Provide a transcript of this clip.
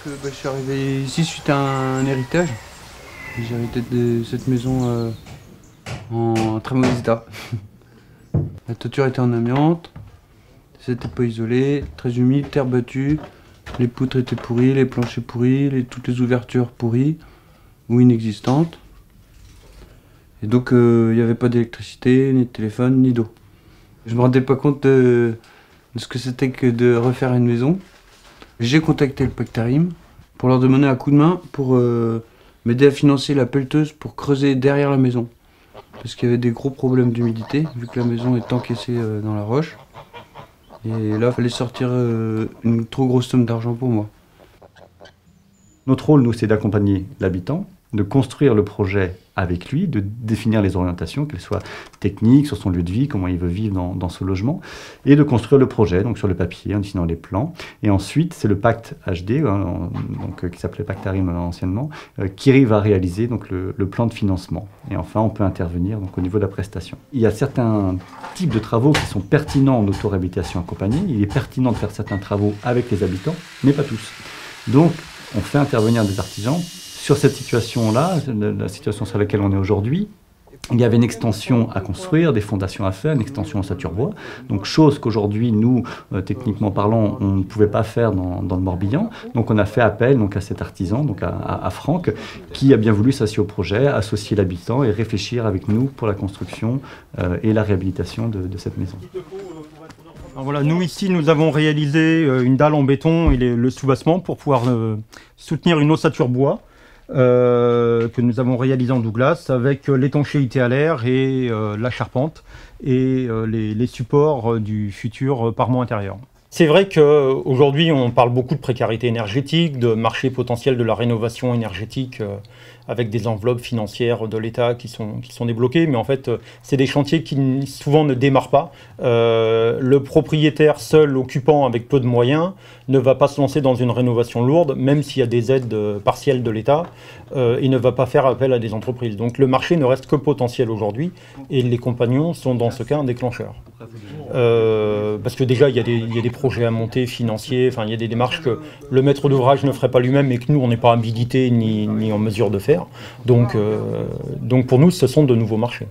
Je suis arrivé ici suite à un héritage. J'ai hérité de cette maison en très mauvais état. La toiture était en amiante, c'était pas isolé, très humide, terre battue, les poutres étaient pourries, les planchers pourris, toutes les ouvertures pourries ou inexistantes. Et donc il n'y avait pas d'électricité, ni de téléphone, ni d'eau. Je me rendais pas compte de ce que c'était que de refaire une maison. J'ai contacté le Pactarim pour leur demander un coup de main pour m'aider à financer la pelleteuse pour creuser derrière la maison. Parce qu'il y avait des gros problèmes d'humidité, vu que la maison est encaissée dans la roche. Et là, il fallait sortir une trop grosse somme d'argent pour moi. Notre rôle, nous, c'est d'accompagner l'habitant, de construire le projet avec lui, de définir les orientations, qu'elles soient techniques, sur son lieu de vie, comment il veut vivre dans ce logement, et de construire le projet, donc sur le papier, en dessinant les plans. Et ensuite, c'est le pacte HD, qui s'appelait Pactarim anciennement, qui va réaliser donc, le plan de financement. Et enfin, on peut intervenir donc, au niveau de la prestation. Il y a certains types de travaux qui sont pertinents en autoréhabilitation accompagnée. Il est pertinent de faire certains travaux avec les habitants, mais pas tous. Donc, on fait intervenir des artisans. Sur cette situation-là, la situation sur laquelle on est aujourd'hui, il y avait une extension à construire, des fondations à faire, une extension en sature-bois. Donc, chose qu'aujourd'hui, nous, techniquement parlant, on ne pouvait pas faire dans le Morbihan. Donc, on a fait appel donc, à cet artisan, donc à Franck, qui a bien voulu s'associer au projet, associer l'habitant et réfléchir avec nous pour la construction et la réhabilitation de cette maison. Alors voilà, nous ici, nous avons réalisé une dalle en béton et le soubassement pour pouvoir soutenir une ossature bois. Que nous avons réalisé en Douglas avec l'étanchéité à l'air et la charpente et les supports du futur parement intérieur. C'est vrai qu'aujourd'hui on parle beaucoup de précarité énergétique, de marché potentiel de la rénovation énergétique avec des enveloppes financières de l'État qui sont débloquées, mais en fait c'est des chantiers qui souvent ne démarrent pas. Le propriétaire seul occupant avec peu de moyens ne va pas se lancer dans une rénovation lourde, même s'il y a des aides partielles de l'État, et ne va pas faire appel à des entreprises. Donc le marché ne reste que potentiel aujourd'hui, et les compagnons sont dans ce cas un déclencheur. Parce que déjà il y a des projets à monter financiers, enfin il y a des démarches que le maître d'ouvrage ne ferait pas lui-même et que nous on n'est pas habilité ni en mesure de faire. Donc pour nous ce sont de nouveaux marchés.